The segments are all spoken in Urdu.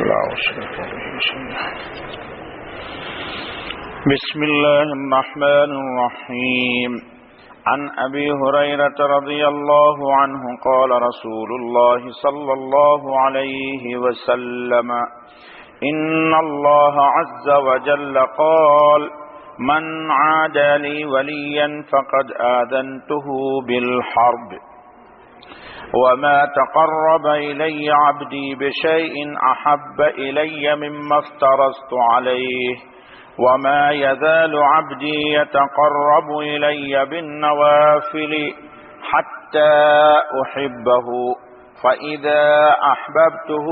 بسم الله الرحمن الرحيم. عن أبي هريرة رضي الله عنه قال رسول الله صلى الله عليه وسلم: إن الله عز وجل قال: من عادى لي وليا فقد آذنته بالحرب، وما تقرب إلي عبدي بشيء أحب إلي مما افترضت عليه، وما يزال عبدي يتقرب إلي بالنوافل حتى أحبه، فإذا أحببته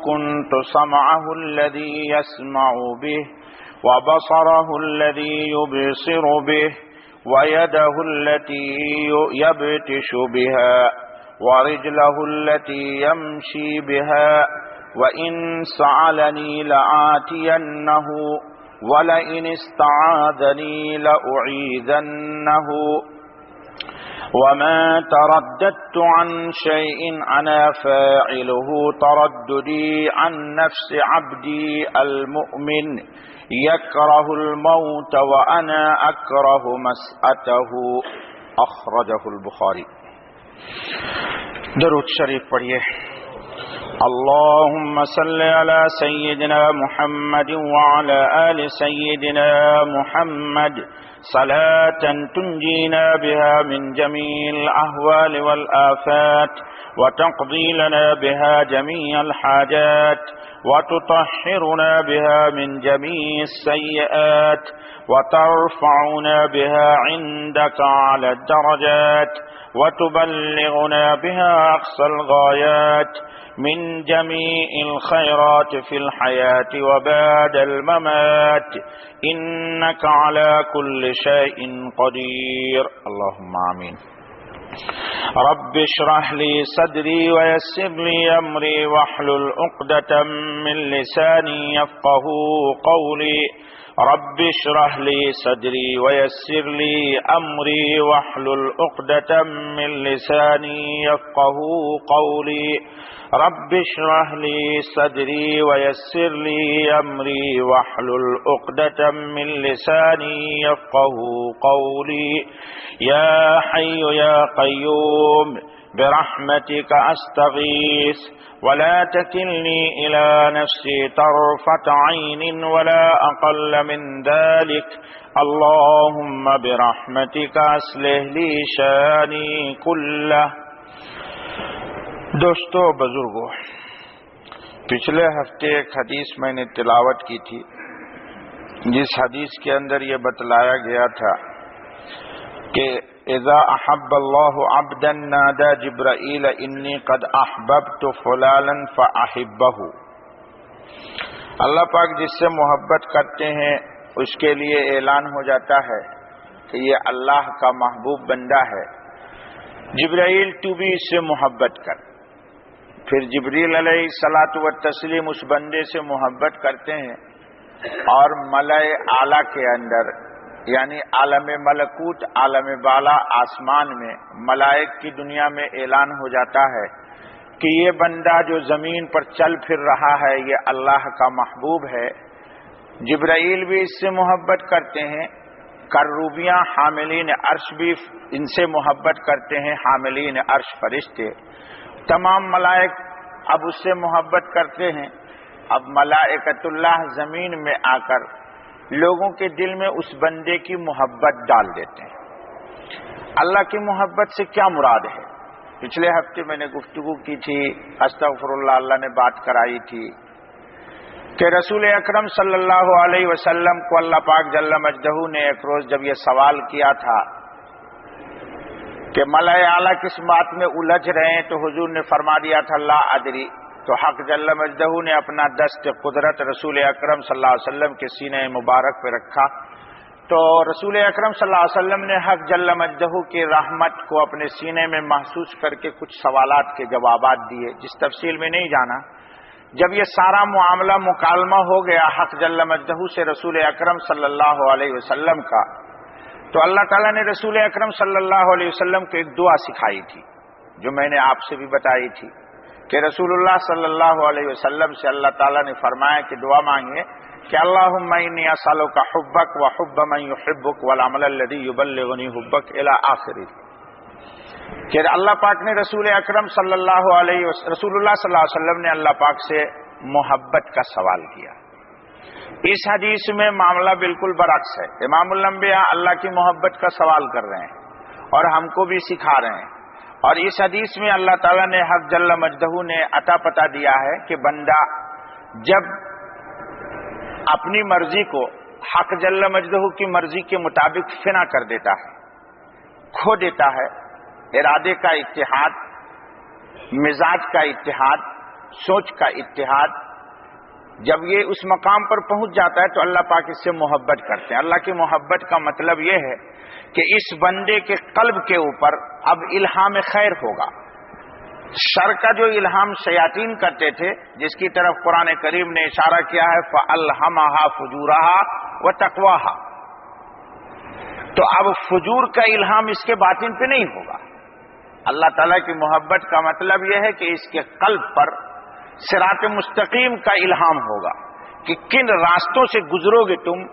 كنت سمعه الذي يسمع به، وبصره الذي يبصر به، ويده التي يبتش بها، ورجله التي يمشي بها، وإن سألني لآتينه، ولئن استعاذني لأعيذنه، وما ترددت عن شيء أنا فاعله ترددي عن نفس عبدي المؤمن يكره الموت وأنا أكره مسأته. أخرجه البخاری. درود شریف پڑھیے. اللهم صل على سيدنا محمد وعلى آل سيدنا محمد صلاة تنجينا بها من جميع الأهوال والآفات، وتقضي لنا بها جميع الحاجات، وتطهرنا بها من جميع السيئات، وترفعنا بها عندك على الدرجات، وتبلغنا بها أقصى الغايات من جميع الخيرات في الحياة وبعد الممات، إنك على كل شيء قدير. اللهم آمين. رب اشرح لي صدري ويسر لي أمري واحلل عقدة من لساني يفقهوا قولي. رب اشرح لي صدري ويسر لي أمري واحلل عقدة من لساني يفقهوا قولي. رب اشرح لي صدري ويسر لي أمري واحلل عقدة من لساني يفقهوا قولي. يا حي يا قيوم برحمتك أستغيث، ولا تكلني إلى نفسي طرفة عين ولا أقل من ذلك. اللهم برحمتك أصلح لي شأني كله. دوستو بزرگو، پچھلے ہفتے ایک حدیث میں نے تلاوت کی تھی، جس حدیث کے اندر یہ بتلایا گیا تھا کہ اذا احب اللہ عبدا نادى جبرائیل انی قد احببت فلانا فاحبہ. اللہ پاک جس سے محبت کرتے ہیں اس کے لیے اعلان ہو جاتا ہے کہ یہ اللہ کا محبوب بندہ ہے. جبرائیل تو بھی اس سے محبت کر. پھر جبریل علیہ الصلاۃ والتسلیم اس بندے سے محبت کرتے ہیں، اور ملائے اعلیٰ کے اندر یعنی عالم ملکوت، عالم بالا آسمان میں ملائک کی دنیا میں اعلان ہو جاتا ہے کہ یہ بندہ جو زمین پر چل پھر رہا ہے یہ اللہ کا محبوب ہے. جبرائیل بھی اس سے محبت کرتے ہیں، کروبیاں حاملین عرش بھی ان سے محبت کرتے ہیں، حاملین عرش فرشتے، تمام ملائک اب اس سے محبت کرتے ہیں. اب ملائکۃ اللہ زمین میں آ کر لوگوں کے دل میں اس بندے کی محبت ڈال دیتے ہیں. اللہ کی محبت سے کیا مراد ہے؟ پچھلے ہفتے میں نے گفتگو کی تھی، استغفر اللہ نے بات کرائی تھی کہ رسول اکرم صلی اللہ علیہ وسلم کو اللہ پاک جل مجدہ نے ایک روز جب یہ سوال کیا تھا کہ ملائے اعلیٰ کس بات میں الجھ رہے ہیں، تو حضور نے فرما دیا تھا لا ادری. تو حق جل مجدہ نے اپنا دست قدرت رسول اکرم صلی اللہ علیہ وسلم کے سینے مبارک پہ رکھا، تو رسول اکرم صلی اللہ علیہ وسلم نے حق جل مجدہ کی رحمت کو اپنے سینے میں محسوس کر کے کچھ سوالات کے جوابات دیے، جس تفصیل میں نہیں جانا. جب یہ سارا معاملہ مکالمہ ہو گیا حق جل مجدہ سے رسول اکرم صلی اللہ علیہ وسلم کا، تو اللہ تعالیٰ نے رسول اکرم صلی اللہ علیہ وسلم کو ایک دعا سکھائی تھی جو میں نے آپ سے بھی بتائی تھی کہ رسول اللہ صلی اللہ علیہ وسلم سے اللہ تعالیٰ نے فرمایا کہ دعا مانگے کہ اللہم انی اسألک حبک وحب من یحبک والعمل الذی یبلغنی حبک الی آخری، کہ اللہ پاک نے رسول اکرم صلی اللہ علیہ وسلم نے اللہ پاک سے محبت کا سوال کیا۔ اس حدیث میں معاملہ بالکل برعکس ہے۔ امام الانبیاء اللہ کی محبت کا سوال کر رہے ہیں اور ہم کو بھی سکھا رہے ہیں، اور اس حدیث میں اللہ تعالیٰ نے حق جل مجدہ نے عطا پتا دیا ہے کہ بندہ جب اپنی مرضی کو حق جل مجدہ کی مرضی کے مطابق فنا کر دیتا ہے، کھو دیتا ہے، ارادے کا اتحاد، مزاج کا اتحاد، سوچ کا اتحاد، جب یہ اس مقام پر پہنچ جاتا ہے تو اللہ پاک اس سے محبت کرتے ہیں۔ اللہ کی محبت کا مطلب یہ ہے کہ اس بندے کے قلب کے اوپر اب الہام خیر ہوگا۔ شر کا جو الہام شیاطین کرتے تھے، جس کی طرف قرآن کریم نے اشارہ کیا ہے فَأَلْهَمَهَا فُجُورَهَا وَتَقْوَاهَا، تو اب فجور کا الہام اس کے باطن پہ نہیں ہوگا۔ اللہ تعالیٰ کی محبت کا مطلب یہ ہے کہ اس کے قلب پر صراط مستقیم کا الہام ہوگا کہ کن راستوں سے گزرو گے تم،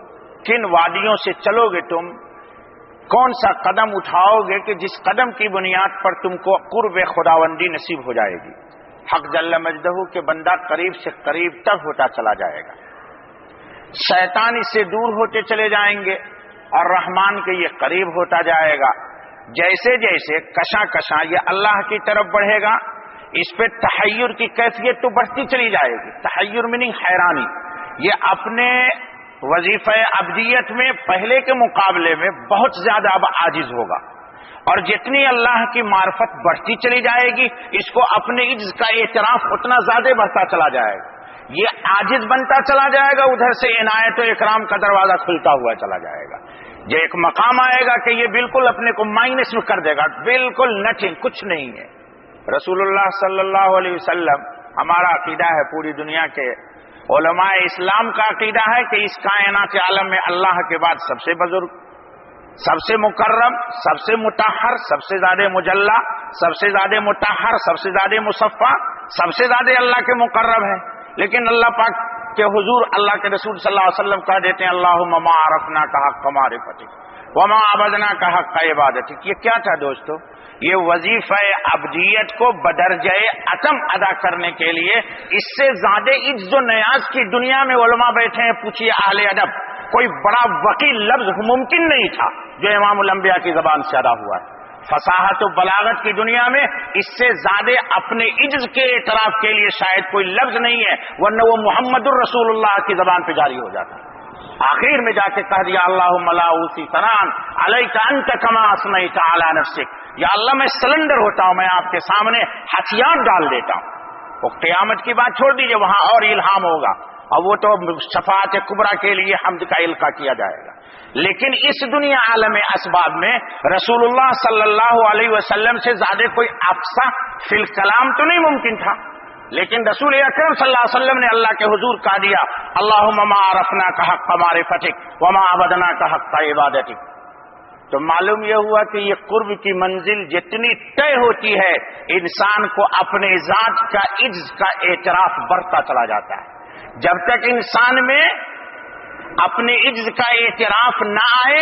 کن وادیوں سے چلو گے تم، کون سا قدم اٹھاؤ گے کہ جس قدم کی بنیاد پر تم کو قرب خداوندی نصیب ہو جائے گی۔ حق جل مجدہ کہ بندہ قریب سے قریب تک ہوتا چلا جائے گا، شیطان اس سے دور ہوتے چلے جائیں گے اور رحمان کے یہ قریب ہوتا جائے گا۔ جیسے جیسے کشاں کشاں یہ اللہ کی طرف بڑھے گا، اس پہ تحیر کی کیفیت تو بڑھتی چلی جائے گی۔ تحیر میننگ حیرانی، یہ اپنے وظیفہ عبدیت میں پہلے کے مقابلے میں بہت زیادہ اب عاجز ہوگا، اور جتنی اللہ کی معرفت بڑھتی چلی جائے گی اس کو اپنے عجز کا اعتراف اتنا زیادہ بڑھتا چلا جائے گا، یہ عاجز بنتا چلا جائے گا، ادھر سے عنایت و اکرام کا دروازہ کھلتا ہوا چلا جائے گا۔ یہ ایک مقام آئے گا کہ یہ بالکل اپنے کو مائنس میں کر دے گا، بالکل نتھنگ، کچھ نہیں ہے۔ رسول اللہ صلی اللہ علیہ وسلم، ہمارا عقیدہ ہے، پوری دنیا کے علماء اسلام کا عقیدہ ہے کہ اس کائنات عالم میں اللہ کے بعد سب سے بزرگ، سب سے مکرم، سب سے مطہر، سب سے زیادہ مجلہ، سب سے زیادہ مطہر، سب سے زیادہ مصفہ، سب سے زیادہ اللہ کے مقرب ہے، لیکن اللہ پاک کے حضور اللہ کے رسول صلی اللہ علیہ وسلم کہہ دیتے ہیں اللہم ما عرفنا کا حق معرفتک وما عبدنا کا حق عبادتک۔ یہ کیا تھا دوستو؟ یہ وظیفہ عبدیت کو بدرجہ اتم ادا کرنے کے لیے اس سے زیادہ عجز و نیاز کی دنیا میں علماء بیٹھے ہیں، پوچھیے اہل ادب، کوئی بڑا وقیل لفظ ممکن نہیں تھا جو امام الانبیاء کی زبان سے ادا ہوا ہے۔ فصاحت و بلاغت کی دنیا میں اس سے زیادہ اپنے عجز کے اعتراف کے لیے شاید کوئی لفظ نہیں ہے، ورنہ وہ محمد الرسول اللہ کی زبان پہ جاری ہو جاتا ہے۔ آخر میں جا کے کہہ دیا اللہم لا اوصی ثناء علیک انت کما اثنیت علی نفسک، یا اللہ میں سلنڈر ہوتا ہوں، میں آپ کے سامنے ہتھیار ڈال دیتا ہوں۔ وہ قیامت کی بات چھوڑ دیجئے، وہاں اور الہام ہوگا، اور وہ تو شفاعت کبریٰ کے لیے حمد کا القاء کیا جائے گا۔ لیکن اس دنیا عالم اسباب میں رسول اللہ صلی اللہ علیہ وسلم سے زیادہ کوئی افصح فی الکلام تو نہیں ممکن تھا، لیکن رسول اکرم صلی اللہ علیہ وسلم نے اللہ کے حضور کہا دیا اللہم ما عرفنا کا حق معرفتک وما عبدنا کا حق عبادتک۔ تو معلوم یہ ہوا کہ یہ قرب کی منزل جتنی طے ہوتی ہے، انسان کو اپنے ذات کا عجز کا اعتراف بڑھتا چلا جاتا ہے۔ جب تک انسان میں اپنے عجز کا اعتراف نہ آئے،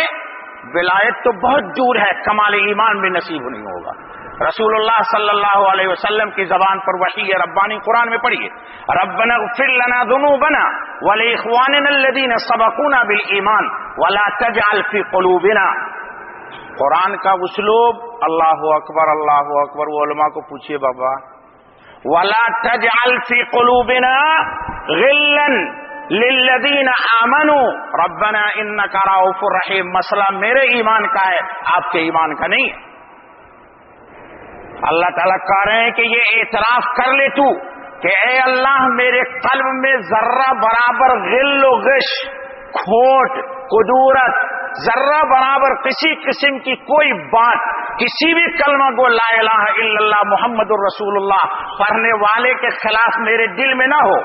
ولایت تو بہت دور ہے، کمال ایمان بھی نصیب نہیں ہوگا۔ رسول اللہ صلی اللہ علیہ وسلم کی زبان پر وحی ربانی قرآن میں پڑھیے ربنا اغفر لنا ذنوبنا ولاخواننا الذین سبقونا بالایمان ولا تجعل فی قلوبنا۔ قرآن کا اسلوب اللہ اکبر اللہ اکبر، وہ علماء کو پوچھئے بابا، ولا تجعل فی قلوبنا غلا للذین آمنوا ربنا انک رؤوف رحیم۔ مسئلہ میرے ایمان کا ہے، آپ کے ایمان کا نہیں ہے۔ اللہ تعالیٰ کہہ رہے ہیں کہ یہ اعتراف کر لے تو کہ اے اللہ میرے قلب میں ذرہ برابر غل و غش، کھوٹ، کدورت، ذرہ برابر کسی قسم کی کوئی بات، کسی بھی کلمہ کو لا الہ الا اللہ محمد الرسول اللہ پڑھنے والے کے خلاف میرے دل میں نہ ہو۔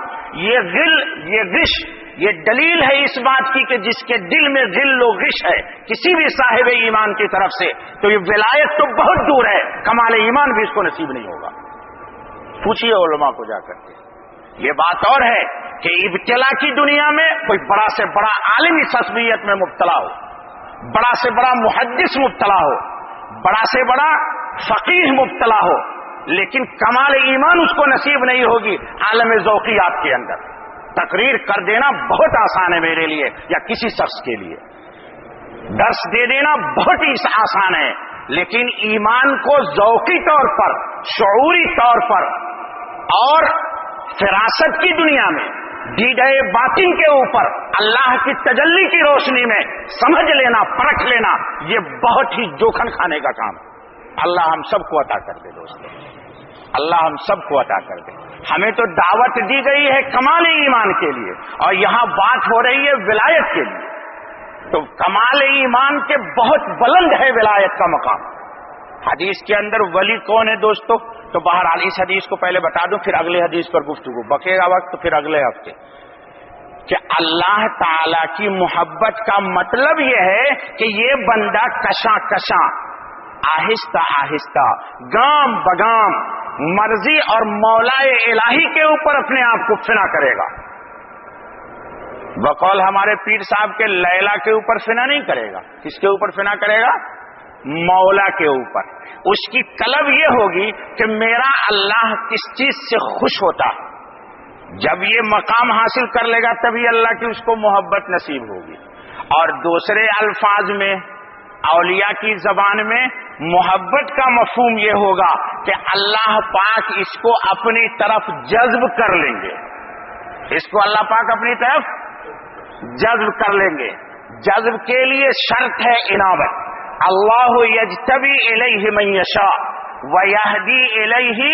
یہ غل، یہ غش، یہ دلیل ہے اس بات کی کہ جس کے دل میں غل و غش ہے کسی بھی صاحب ایمان کی طرف سے، تو یہ ولایت تو بہت دور ہے، کمال ایمان بھی اس کو نصیب نہیں ہوگا۔ پوچھیے علماء کو جا کر کے. یہ بات اور ہے کہ ابتلا کی دنیا میں کوئی بڑا سے بڑا عالم اس عصبیت میں مبتلا ہو، بڑا سے بڑا محدث مبتلا ہو، بڑا سے بڑا فقیہ مبتلا ہو، لیکن کمال ایمان اس کو نصیب نہیں ہوگی. عالم ذوقیات کے اندر تقریر کر دینا بہت آسان ہے میرے لیے یا کسی شخص کے لیے، درس دے دینا بہت ہی آسان ہے، لیکن ایمان کو ذوقی طور پر، شعوری طور پر اور فراست کی دنیا میں دیدۂ باطن کے اوپر اللہ کی تجلی کی روشنی میں سمجھ لینا، پرکھ لینا، یہ بہت ہی جوکھن کھانے کا کام. اللہ ہم سب کو عطا کر دے دوستو، اللہ ہم سب کو عطا کر دے. ہمیں تو دعوت دی گئی ہے کمال ایمان کے لیے، اور یہاں بات ہو رہی ہے ولایت کے لیے. تو کمال ایمان کے بہت بلند ہے ولایت کا مقام. حدیث کے اندر ولی کون ہے دوستو؟ تو بہرحال اس حدیث کو پہلے بتا دوں، پھر اگلے حدیث پر گفتگو، بقے گا وقت تو پھر اگلے ہفتے. کہ اللہ تعالی کی محبت کا مطلب یہ ہے کہ یہ بندہ کشاں کشاں، آہستہ آہستہ، گام بگام مرضی اور مولا الہی کے اوپر اپنے آپ کو فنا کرے گا. بقول ہمارے پیر صاحب کے لیلا کے اوپر فنا نہیں کرے گا. کس کے اوپر فنا کرے گا؟ مولا کے اوپر. اس کی طلب یہ ہوگی کہ میرا اللہ کس چیز سے خوش ہوتا ہے. جب یہ مقام حاصل کر لے گا تبھی اللہ کی اس کو محبت نصیب ہوگی. اور دوسرے الفاظ میں، اولیاء کی زبان میں محبت کا مفہوم یہ ہوگا کہ اللہ پاک اس کو اپنی طرف جذب کر لیں گے. اس کو اللہ پاک اپنی طرف جذب کر لیں گے. جذب کے لیے شرط ہے عنابت. اللہ یجتبی الیہ من یشاء ویہدی الیہ.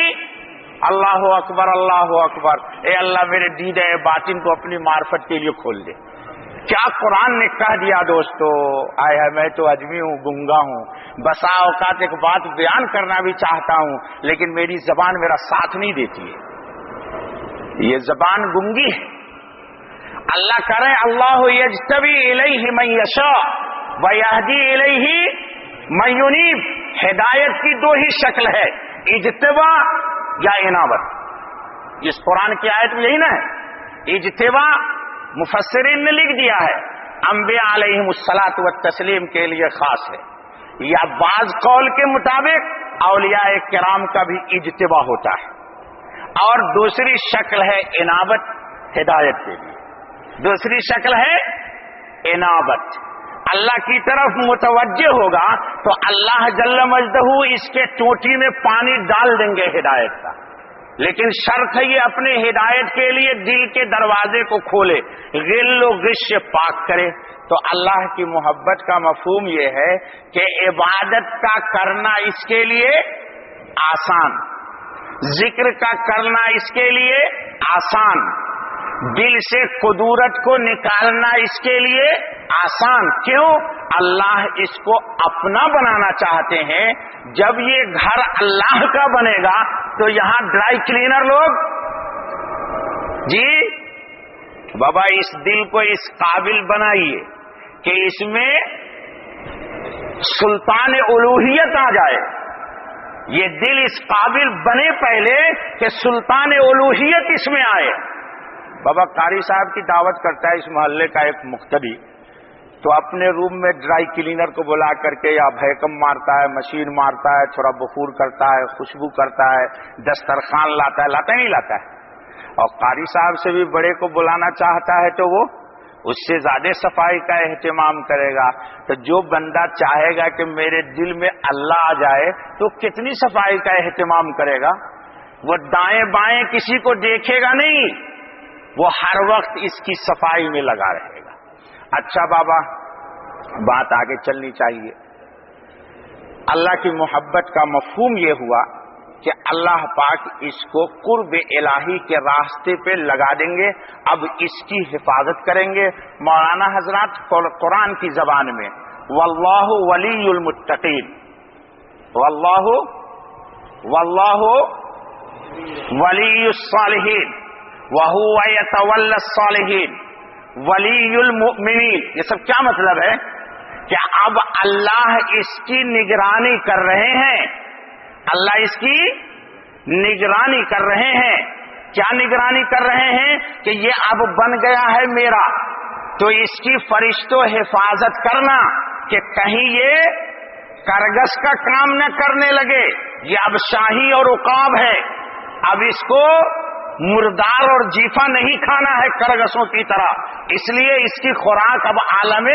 اللہ اکبر، اللہ اکبر. اے اللہ میرے دیدہ باطن کو اپنی معرفت کے لیے کھول دے. کیا قرآن نے کہہ دیا دوستو. آیا میں تو اجمی ہوں، گنگا ہوں، بسا اوقات ایک بات بیان کرنا بھی چاہتا ہوں لیکن میری زبان میرا ساتھ نہیں دیتی ہے، یہ زبان گنگی ہے. اللہ کرے اللہ یجتبی الیہ من یشاء ویہدی الیہ من ینیب. ہدایت کی دو ہی شکل ہے، اجتباء یا عنابت. اس قرآن کی آیت میں یہی نا ہے. اجتباء مفسرین نے لکھ دیا ہے انبیاء علیہم الصلاۃ والتسلیم کے لیے خاص ہے، یا بعض قول کے مطابق اولیاء کرام کا بھی اجتباء ہوتا ہے. اور دوسری شکل ہے عنابت، ہدایت کے لیے. دوسری شکل ہے عنابت. اللہ کی طرف متوجہ ہوگا تو اللہ جل مجدہ اس کے ٹوٹی میں پانی ڈال دیں گے ہدایت کا. لیکن شرط ہے یہ اپنے ہدایت کے لیے دل کے دروازے کو کھولے، غل و غش سے پاک کرے. تو اللہ کی محبت کا مفہوم یہ ہے کہ عبادت کا کرنا اس کے لیے آسان، ذکر کا کرنا اس کے لیے آسان، دل سے قدورت کو نکالنا اس کے لیے آسان. کیوں؟ اللہ اس کو اپنا بنانا چاہتے ہیں. جب یہ گھر اللہ کا بنے گا تو یہاں ڈرائی کلینر لوگ، جی بابا اس دل کو اس قابل بنائیے کہ اس میں سلطان الوہیت آ جائے. یہ دل اس قابل بنے پہلے کہ سلطان الوہیت اس میں آئے. بابا قاری صاحب کی دعوت کرتا ہے اس محلے کا ایک مقتدی، تو اپنے روم میں ڈرائی کلینر کو بلا کر کے یا بھیکم مارتا ہے، مشین مارتا ہے، تھوڑا بخور کرتا ہے، خوشبو کرتا ہے، دسترخوان لاتا ہے، لاتا نہیں لاتا ہے. اور قاری صاحب سے بھی بڑے کو بلانا چاہتا ہے تو وہ اس سے زیادہ صفائی کا اہتمام کرے گا. تو جو بندہ چاہے گا کہ میرے دل میں اللہ آ جائے تو کتنی صفائی کا اہتمام کرے گا. وہ دائیں بائیں کسی کو دیکھے گا نہیں، وہ ہر وقت اس کی صفائی میں لگا رہے گا. اچھا بابا بات آگے چلنی چاہیے. اللہ کی محبت کا مفہوم یہ ہوا کہ اللہ پاک اس کو قرب الہی کے راستے پہ لگا دیں گے. اب اس کی حفاظت کریں گے. مولانا حضرات قرآن کی زبان میں واللہ ولی المتقین، واللہ ولی الصالحین وَهُوَ يَتَوَلَّى الصَّالِحِينَ وَلِيُّ الْمُؤْمِنِينَ. یہ سب کیا مطلب ہے؟ کہ اب اللہ اس کی نگرانی کر رہے ہیں، اللہ اس کی نگرانی کر رہے ہیں. کیا نگرانی کر رہے ہیں؟ کہ یہ اب بن گیا ہے میرا، تو اس کی فرشتوں حفاظت کرنا کہ کہیں یہ کرگس کا کام نہ کرنے لگے. یہ اب شاہی اور عقاب ہے، اب اس کو مردار اور جیفا نہیں کھانا ہے کرگسوں کی طرح. اس لیے اس کی خوراک اب عالم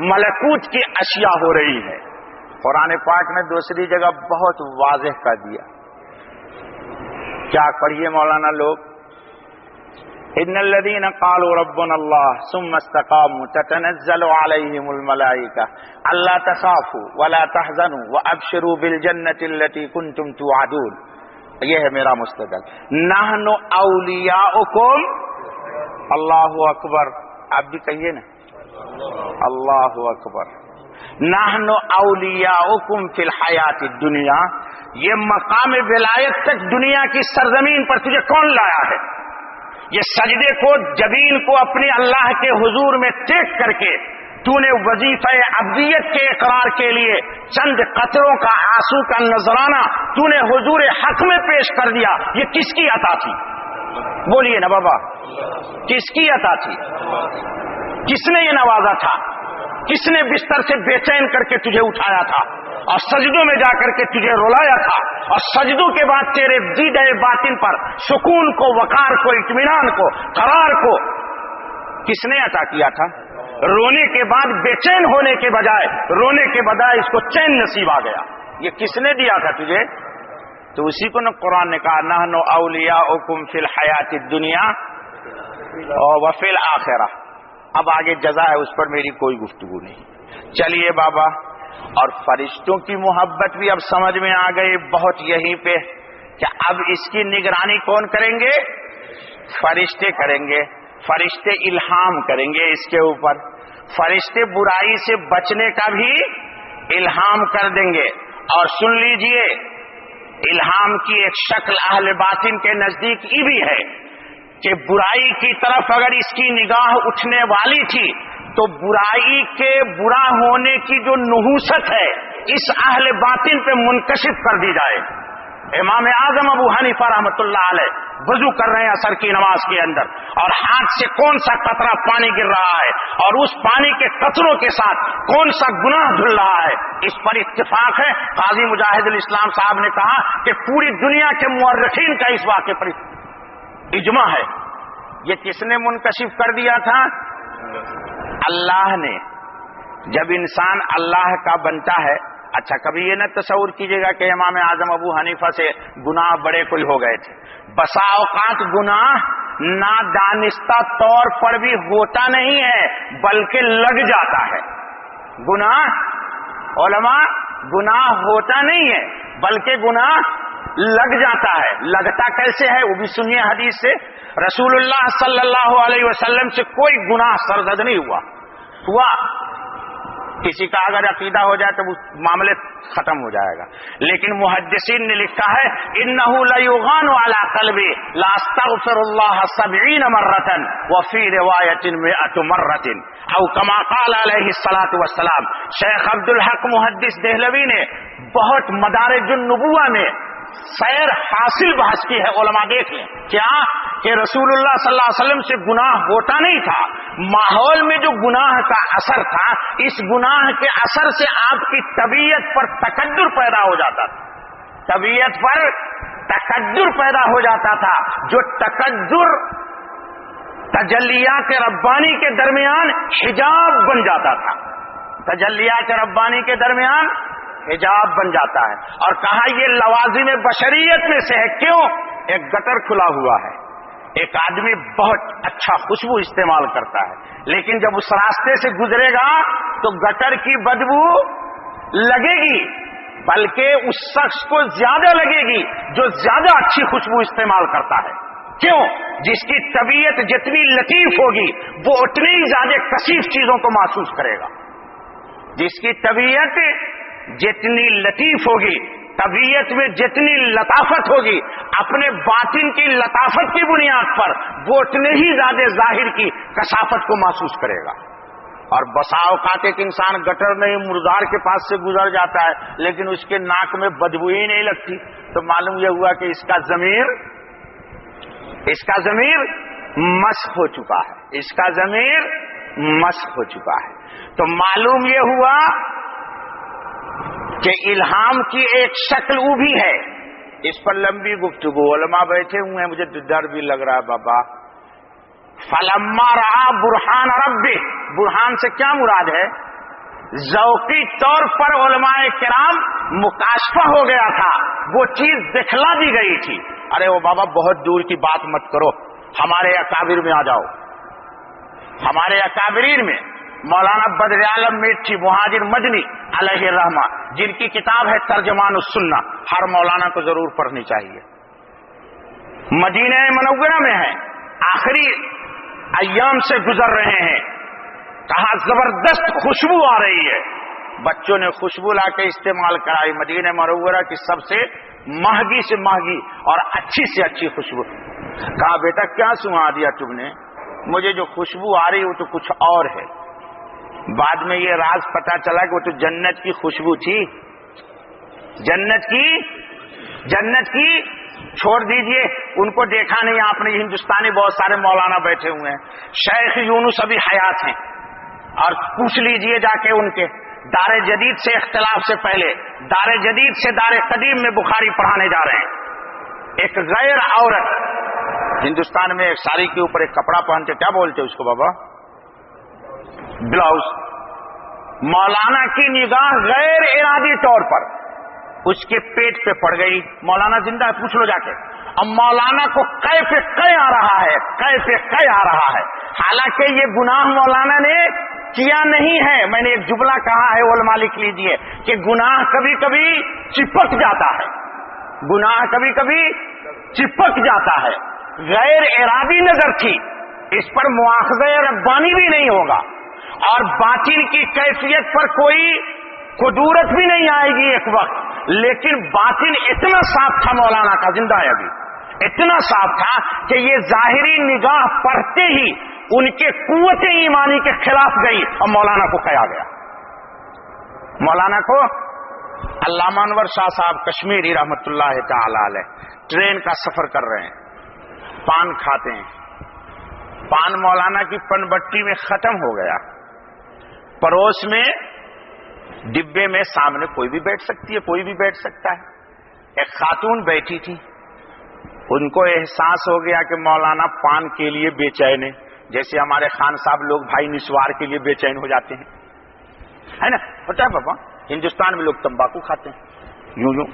ملکوت کی اشیاء ہو رہی ہے. قرآن پاک نے دوسری جگہ بہت واضح کر دیا. کیا پڑھیے مولانا لوگ، ان الذين قالوا ربنا الله ثم استقاموا تتنزل عليهم الملائكة الا تخافوا ولا تحزنوا وابشروا بالجنة التي كنتم توعدون. یہ ہے میرا مستدل. نحن اولیاؤکم، اللہ اکبر، آپ بھی کہیے نا اللہ اکبر. نحن اولیاؤکم فی الحیات الدنیا. یہ مقام ولایت تک دنیا کی سرزمین پر تجھے کون لایا ہے؟ یہ سجدے کو، جبین کو اپنے اللہ کے حضور میں ٹیک کر کے تو نے وظیفہ عبدیت کے اقرار کے لیے چند قطروں کا آنسو کا نذرانہ تو نے حضور حق میں پیش کر دیا. یہ کس کی عطا تھی؟ بولیے نا بابا، کس کی عطا تھی؟ کس نے یہ نوازا تھا؟ کس نے بستر سے بے چین کر کے تجھے اٹھایا تھا اور سجدوں میں جا کر کے تجھے رلایا تھا، اور سجدوں کے بعد تیرے دیدہ باطن پر سکون کو، وقار کو، اطمینان کو، قرار کو کس نے عطا کیا تھا؟ رونے کے بعد بے چین ہونے کے بجائے، رونے کے بجائے اس کو چین نصیب آ گیا. یہ کس نے دیا تھا تجھے؟ تو اسی کو نا قرآن نے کہا نحن اولیاؤکم فی الحیات الدنیا وفی الآخرہ. اب آگے جزا ہے، اس پر میری کوئی گفتگو نہیں. چلیے بابا، اور فرشتوں کی محبت بھی اب سمجھ میں آ گئی بہت یہیں پہ کہ اب اس کی نگرانی کون کریں گے؟ فرشتے کریں گے. فرشتے الہام کریں گے اس کے اوپر. فرشتے برائی سے بچنے کا بھی الہام کر دیں گے. اور سن لیجئے، الہام کی ایک شکل اہل باطن کے نزدیک یہ بھی ہے کہ برائی کی طرف اگر اس کی نگاہ اٹھنے والی تھی تو برائی کے برا ہونے کی جو نحوست ہے اس اہل باطن پہ منکشف کر دی جائے. امام اعظم ابو حنیفہ رحمۃ اللہ علیہ وضو کر رہے ہیں عصر کی نماز کے اندر، اور ہاتھ سے کون سا قطرہ پانی گر رہا ہے اور اس پانی کے قطروں کے ساتھ کون سا گناہ دھل رہا ہے، اس پر اتفاق ہے. قاضی مجاہد الاسلام صاحب نے کہا کہ پوری دنیا کے مورخین کا اس واقعے پر اجماع ہے. یہ کس نے منکشف کر دیا تھا؟ اللہ نے. جب انسان اللہ کا بنتا ہے، اچھا کبھی یہ نہ تصور کیجیے گا کہ امام اعظم ابو حنیفہ سے گناہ بڑے کوئی ہو گئے تھے. بسا اوقات گناہ نادانستہ طور پر بھی ہوتا نہیں ہے بلکہ لگ جاتا ہے. گناہ علماء، گناہ ہوتا نہیں ہے بلکہ گناہ لگ جاتا ہے. لگتا کیسے ہے وہ بھی سنیے حدیث سے. رسول اللہ صلی اللہ علیہ وسلم سے کوئی گناہ سرزد نہیں ہوا. کسی کا اگر عقیدہ ہو جائے تو معاملے ختم ہو جائے گا، لیکن محدثین نے لکھا ہے انہ لیغان علی قلبی لا استغفر اللہ 70 مرۃ وفی روایت 100 مرۃ او کما قال علیہ الصلوۃ والسلام. شیخ عبدالحق محدث دہلوی نے بہت مدارج النبوہ میں سیر حاصل بحث کی ہے. علماء دیکھ لیں کیا کہ رسول اللہ صلی اللہ علیہ وسلم سے گناہ ہوتا نہیں تھا، ماحول میں جو گناہ کا اثر تھا اس گناہ کے اثر سے آپ کی طبیعت پر تکدر پیدا ہو جاتا تھا. طبیعت پر تکدر پیدا ہو جاتا تھا، جو تکدر تجلیات ربانی کے درمیان حجاب بن جاتا تھا. تجلیات ربانی کے درمیان حجاب بن جاتا ہے. اور کہا یہ لوازم بشریت میں سے ہے. کیوں؟ ایک گٹر کھلا ہوا ہے، ایک آدمی بہت اچھا خوشبو استعمال کرتا ہے، لیکن جب اس راستے سے گزرے گا تو گٹر کی بدبو لگے گی، بلکہ اس شخص کو زیادہ لگے گی جو زیادہ اچھی خوشبو استعمال کرتا ہے. کیوں؟ جس کی طبیعت جتنی لطیف ہوگی وہ اتنی ہی زیادہ کثیف چیزوں کو محسوس کرے گا. جس کی طبیعت جتنی لطیف ہوگی، طبیعت میں جتنی لطافت ہوگی، اپنے باطن کی لطافت کی بنیاد پر وہ اتنے ہی زیادہ ظاہر کی کثافت کو محسوس کرے گا. اور بسا اوقات ایک انسان گٹر نہیں مردار کے پاس سے گزر جاتا ہے لیکن اس کے ناک میں بدبو ہی نہیں لگتی، تو معلوم یہ ہوا کہ اس کا ضمیر مسخ ہو چکا ہے، اس کا ضمیر مسخ ہو چکا ہے۔ تو معلوم یہ ہوا کہ الہام کی ایک شکل وہ بھی ہے۔ اس پر لمبی گفتگو، علماء بیٹھے ہوئے ہیں، مجھے ڈر بھی لگ رہا ہے بابا۔ فلما رأى برہان ربہ، برہان سے کیا مراد ہے؟ ذوقی طور پر علماء کرام مکاشفہ ہو گیا تھا، وہ چیز دکھلا دی گئی تھی۔ ارے وہ بابا بہت دور کی بات مت کرو، ہمارے اکابر میں آ جاؤ۔ ہمارے اکابرین میں مولانا بدر عالم میٹھی مہاجر مدنی علیہ الرحمہ، جن کی کتاب ہے ترجمان السنہ، ہر مولانا کو ضرور پڑھنی چاہیے۔ مدینہ منورہ میں ہے، آخری ایام سے گزر رہے ہیں، کہاں زبردست خوشبو آ رہی ہے، بچوں نے خوشبو لا کے استعمال کرائی، مدینہ منورہ کی سب سے مہنگی سے مہنگی اور اچھی سے اچھی خوشبو۔ کہا بیٹا کیا سنا دیا تم نے؟ مجھے جو خوشبو آ رہی وہ تو کچھ اور ہے۔ بعد میں یہ راز پتا چلا کہ وہ تو جنت کی خوشبو تھی، جنت کی چھوڑ دیجئے، ان کو دیکھا نہیں آپ نے، ہندوستانی بہت سارے مولانا بیٹھے ہوئے ہیں، شیخ یونس ابھی حیات ہیں، اور پوچھ لیجئے جا کے ان کے دار جدید سے اختلاف سے پہلے دار جدید سے دار قدیم میں بخاری پڑھانے جا رہے ہیں۔ ایک غیر عورت ہندوستان میں ایک ساری کے اوپر ایک کپڑا پہنتے، کیا بولتے اس کو بابا؟ بلاؤز۔ مولانا کی نگاہ غیر ارادی طور پر اس کے پیٹ پہ پڑ گئی، مولانا زندہ ہے، پوچھ لو جا کے۔ اب مولانا کو کیف آ رہا ہے، حالانکہ یہ گناہ مولانا نے کیا نہیں ہے۔ میں نے ایک جملہ کہا ہے، علماء لکھ لیجئے کہ گناہ کبھی کبھی چپک جاتا ہے، گناہ کبھی کبھی چپک جاتا ہے، غیر ارادی نظر تھی، اس پر مواخذہ ربانی بھی نہیں ہوگا، اور باطن کی کیفیت پر کوئی قدورت بھی نہیں آئے گی ایک وقت، لیکن باطن اتنا صاف تھا مولانا کا، زندہ ہے ابھی، اتنا صاف تھا کہ یہ ظاہری نگاہ پڑھتے ہی ان کے قوت ایمانی کے خلاف گئی اور مولانا کو کہا گیا۔ مولانا کو علامہ انور شاہ صاحب کشمیری رحمت اللہ تعالی علیہ ٹرین کا سفر کر رہے ہیں، پان کھاتے ہیں، پان مولانا کی پن بٹی میں ختم ہو گیا، پڑوس میں ڈبے میں سامنے کوئی بھی بیٹھ سکتی ہے، کوئی بھی بیٹھ سکتا ہے، ایک خاتون بیٹھی تھی، ان کو احساس ہو گیا کہ مولانا پان کے لیے بے چین ہے، جیسے ہمارے خان صاحب لوگ بھائی نسوار کے لیے بے چین ہو جاتے ہیں، ہے نا، پتہ ہے بابا ہندوستان میں لوگ تمباکو کھاتے ہیں، یوں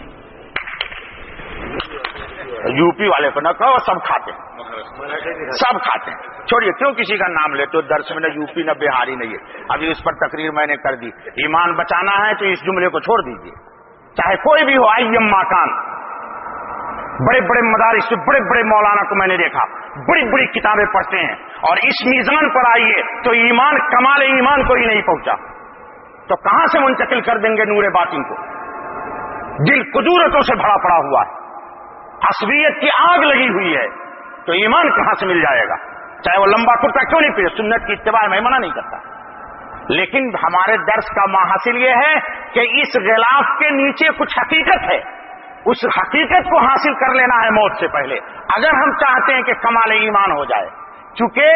یو پی والے کو نہ کہو، سب کھاتے ہیں، سب کھاتے ہیں، چھوڑیے کیوں کسی کا نام لیتے ہو، درس میں نہ یو پی نہ بہاری نہیں ہے، ابھی اس پر تقریر میں نے کر دی، ایمان بچانا ہے تو اس جملے کو چھوڑ دیجیے، چاہے کوئی بھی ہو، ایم ماکان، بڑے بڑے مدارس سے بڑے بڑے مولانا کو میں نے دیکھا، بڑی بڑی کتابیں پڑھتے ہیں، اور اس میزان پر آئیے تو ایمان، کمال ایمان کو ہی نہیں پہنچا تو کہاں سے منتقل کر دیں گے نور باطن کو؟ دل قدورتوں سے بھرا پڑا ہوا ہے، عصبیت کی آگ لگی ہوئی ہے، تو ایمان کہاں سے مل جائے گا؟ چاہے وہ لمبا کرتا کیوں نہیں پھر، سنت کی اتباع میں منع نہیں کرتا، لیکن ہمارے درس کا ماحصل یہ ہے کہ اس غلاف کے نیچے کچھ حقیقت ہے، اس حقیقت کو حاصل کر لینا ہے موت سے پہلے، اگر ہم چاہتے ہیں کہ کمال ایمان ہو جائے، چونکہ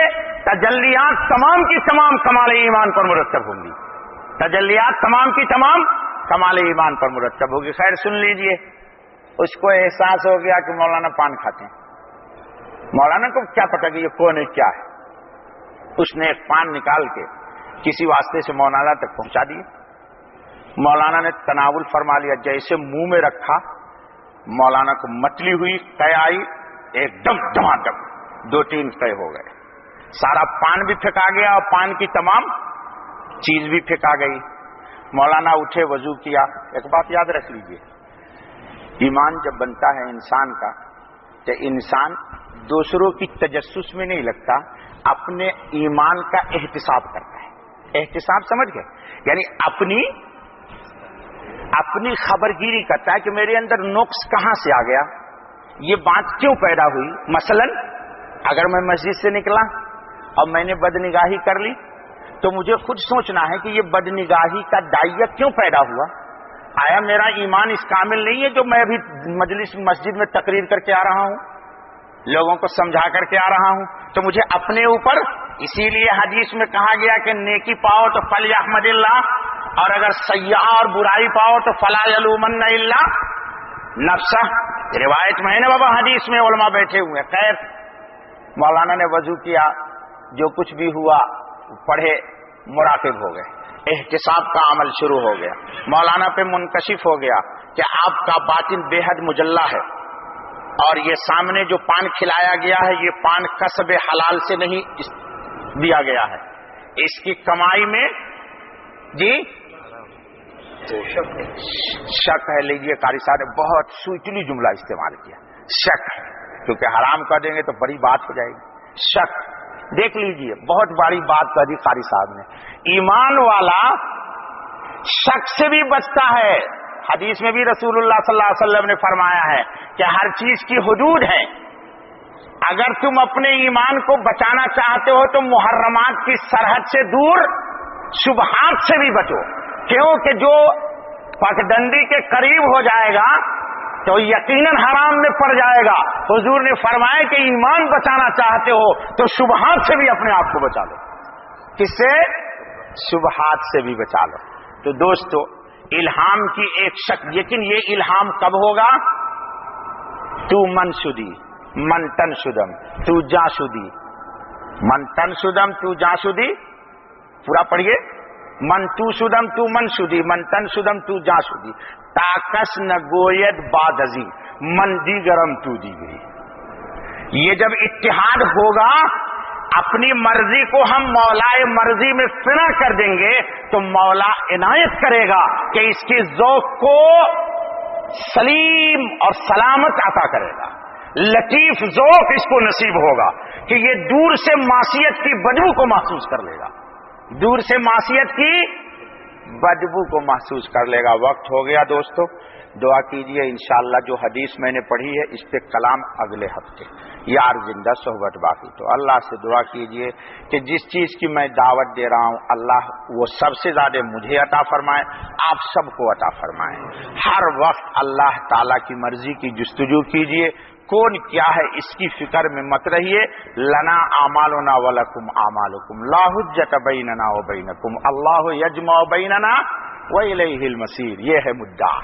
تجلیات تمام کی تمام کمال ایمان پر مرتب ہوں گی، تجلیات تمام کی تمام کمال ایمان پر مرتب ہوگی۔ خیر سن لیجئے، اس کو احساس ہو گیا کہ مولانا پان کھاتے ہیں، مولانا کو کیا پتا کہ یہ کون ہے کیا ہے، اس نے ایک پان نکال کے کسی واسطے سے مولانا تک پہنچا دیے، مولانا نے تناول فرما لیا، جیسے منہ میں رکھا مولانا کو متلی ہوئی، قے آئی، ایک دم دمادم 2-3 قے ہو گئے، سارا پان بھی پھینکا گیا اور پان کی تمام چیز بھی پھینکا گئی۔ مولانا اٹھے، وضو کیا۔ ایک بات یاد رکھ لیجئے، ایمان جب بنتا ہے انسان کا تو انسان دوسروں کی تجسس میں نہیں لگتا، اپنے ایمان کا احتساب کرتا ہے۔ احتساب سمجھ گئے؟ یعنی اپنی خبرگیری کرتا ہے کہ میرے اندر نقص کہاں سے آ گیا، یہ بات کیوں پیدا ہوئی۔ مثلا اگر میں مسجد سے نکلا اور میں نے بدنگاہی کر لی تو مجھے خود سوچنا ہے کہ یہ بدنگاہی کا داعیہ کیوں پیدا ہوا؟ آیا میرا ایمان اس کامل نہیں ہے جو میں بھی مسجد میں تقریر کر کے آ رہا ہوں، لوگوں کو سمجھا کر کے آ رہا ہوں؟ تو مجھے اپنے اوپر، اسی لیے حدیث میں کہا گیا کہ نیکی پاؤ تو فلیحمد اللہ، اور اگر سیاح اور برائی پاؤ تو فلا یلومن الا نفسہ. روایت میں ہے نا بابا، حدیث میں علماء بیٹھے ہوئے. خیر، مولانا نے وضو کیا، جو کچھ بھی ہوا پڑھے، مراقب ہو گئے، احتساب کا عمل شروع ہو گیا. مولانا پہ منکشف ہو گیا کہ آپ کا باطن بے حد مجلہ ہے، اور یہ سامنے جو پان کھلایا گیا ہے یہ پان کسب حلال سے نہیں دیا گیا ہے، اس کی کمائی میں جی شک ہے. لیجیے قاری صاحب نے بہت سوئٹلی جملہ استعمال کیا، شک ہے، کیونکہ حرام کر دیں گے تو بڑی بات ہو جائے گی. شک دیکھ لیجیے، بہت بڑی بات کر دی قاری صاحب نے. ایمان والا شک سے بھی بچتا ہے. حدیث میں بھی رسول اللہ صلی اللہ علیہ وسلم نے فرمایا ہے کہ ہر چیز کی حدود ہے. اگر تم اپنے ایمان کو بچانا چاہتے ہو تو محرمات کی سرحد سے دور، شبہات سے بھی بچو، کیونکہ جو پگڈنڈی کے قریب ہو جائے گا تو یقیناً حرام میں پڑ جائے گا. حضور نے فرمایا کہ ایمان بچانا چاہتے ہو تو شبہات سے بھی اپنے آپ کو بچا لو. کس سے؟ شبہات سے بھی بچا لو. تو دوستو، الہام کی ایک شک، لیکن یہ الہام کب ہوگا؟ تو من شدی من تن شدم تو جا شدی، من تن شدم تو جا شدی، پورا پڑھیے، من تو شدم تو من شدی، من تن شدم تو جا شدی، تاکس نگوید باد ازی من دیگرم تو دیگری. یہ جب اتحاد ہوگا، اپنی مرضی کو ہم مولائے مرضی میں فنا کر دیں گے تو مولا عنایت کرے گا کہ اس کے ذوق کو سلیم اور سلامت عطا کرے گا. لطیف ذوق اس کو نصیب ہوگا کہ یہ دور سے معصیت کی بدبو کو محسوس کر لے گا، دور سے معصیت کی بدبو کو محسوس کر لے گا. وقت ہو گیا دوستو، دعا کیجئے انشاءاللہ جو حدیث میں نے پڑھی ہے اس پہ کلام اگلے ہفتے، یار زندہ صحبت باقی. تو اللہ سے دعا کیجئے کہ جس چیز کی میں دعوت دے رہا ہوں اللہ وہ سب سے زیادہ مجھے عطا فرمائے، آپ سب کو عطا فرمائے. ہر وقت اللہ تعالی کی مرضی کی جستجو کیجئے. کون کیا ہے اس کی فکر میں مت رہیے. لنا اعمالنا ولکم اعمالکم لا حجت بیننا وبینکم اللہ یجمع بیننا والیہ المصیر. یہ ہے مدعا.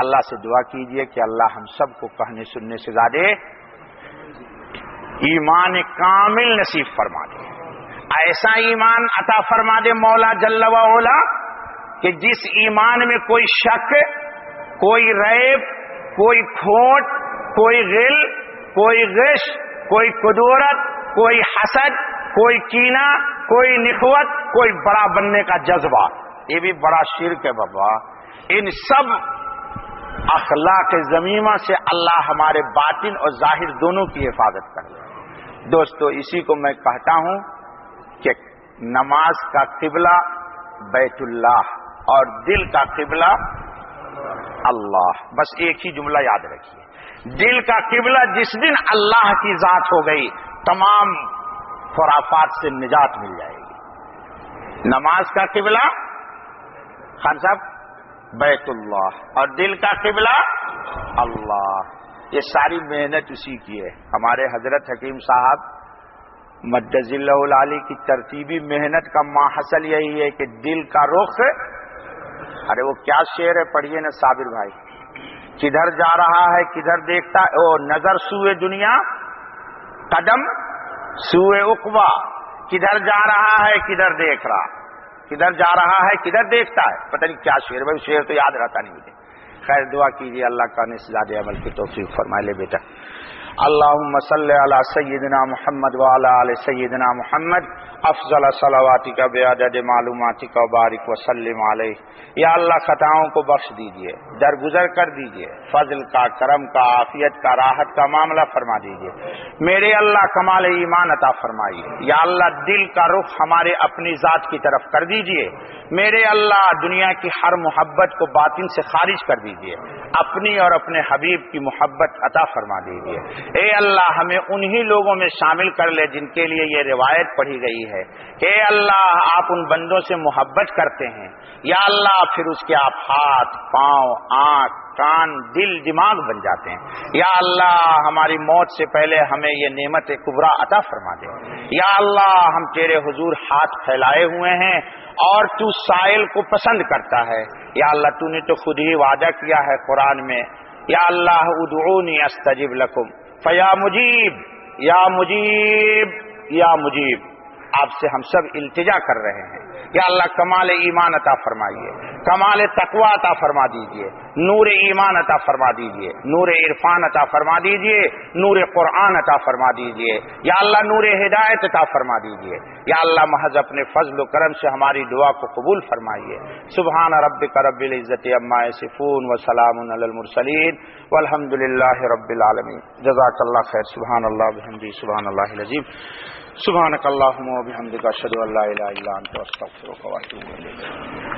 اللہ سے دعا کیجئے کہ اللہ ہم سب کو کہنے سننے سے زیادہ ایمان کامل نصیب فرما دے. ایسا ایمان عطا فرما دے مولا جل و علا کہ جس ایمان میں کوئی شک، کوئی ریب، کوئی کھوٹ، کوئی غل، کوئی غش، کوئی کدورت، کوئی حسد، کوئی کینہ، کوئی نخوت، کوئی بڑا بننے کا جذبہ، یہ بھی بڑا شرک ہے بابا. ان سب اخلاق ذمیمہ سے اللہ ہمارے باطن اور ظاہر دونوں کی حفاظت کر لے. دوستو، اسی کو میں کہتا ہوں کہ نماز کا قبلہ بیت اللہ اور دل کا قبلہ اللہ. بس ایک ہی جملہ یاد رکھیے، دل کا قبلہ جس دن اللہ کی ذات ہو گئی تمام خرافات سے نجات مل جائے گی. نماز کا قبلہ خان صاحب بیت اللہ اور دل کا قبلہ اللہ. یہ ساری محنت اسی کی ہے. ہمارے حضرت حکیم صاحب مجد اللہ العالی کی ترتیبی محنت کا ماحصل یہی ہے کہ دل کا رخ، ارے وہ کیا شعر ہے پڑھیے نا صابر بھائی، کدھر جا رہا ہے کدھر دیکھتا ہے، او نظر سوئے دنیا قدم سوئے عقبہ، کدھر جا رہا ہے کدھر دیکھ رہا، کدھر جا رہا ہے کدھر دیکھتا ہے. پتہ نہیں کیا شعر، بھائی شعر تو یاد رہتا نہیں مجھے. خیر دعا کیجیے اللہ کا زیادہ عمل کی توفیق فرمائے. لے بیٹا، اللہم صلی علی سیدنا محمد وعلی آل سیدنا محمد افضل صلواتک بعدد معلوماتک وبارک وسلم علیہ. یا اللہ خطاؤں کو بخش دیجئے، درگزر کر دیجئے، فضل کا، کرم کا، عافیت کا، راحت کا معاملہ فرما دیجئے. میرے اللہ کمال ایمان عطا فرمائیے. یا اللہ دل کا رخ ہمارے اپنی ذات کی طرف کر دیجئے. میرے اللہ دنیا کی ہر محبت کو باطن سے خارج کر دیجئے، اپنی اور اپنے حبیب کی محبت عطا فرما دیجئے. اے اللہ ہمیں انہی لوگوں میں شامل کر لے جن کے لیے یہ روایت پڑھی گئی ہے. اے اللہ آپ ان بندوں سے محبت کرتے ہیں. یا اللہ پھر اس کے آپ ہاتھ، پاؤں، آنکھ، کان، دل، دماغ بن جاتے ہیں. یا اللہ ہماری موت سے پہلے ہمیں یہ نعمت کبریٰ عطا فرما دے. یا اللہ ہم تیرے حضور ہاتھ پھیلائے ہوئے ہیں اور تو سائل کو پسند کرتا ہے. یا اللہ تو نے تو خود ہی وعدہ کیا ہے قرآن میں، یا اللہ ادعونی استجب لکم فیا مجیب یا مجیب یا مجیب. آپ سے ہم سب التجا کر رہے ہیں. یا اللہ کمال ایمان عطا فرمائیے، کمال تقوی عطا فرما دیجئے، نور ایمان عطا فرما دیجئے، نور عرفان عطا فرما دیجئے، نور قرآن عطا فرما دیجئے. یا اللہ نور ہدایت عطا فرما دیجئے. یا اللہ محض اپنے فضل و کرم سے ہماری دعا کو قبول فرمائیے. سبحان ربک رب العزت عما یصفون وسلام علی المرسلین والحمد للہ رب العالمین. جزاک اللہ خیر. سبحان اللہ بحمدہ سبحان اللہ العظیم. سبحانک اللہم و بحمدک اشہد ان لا الہ الا انت استغفرک و اتوب الیک.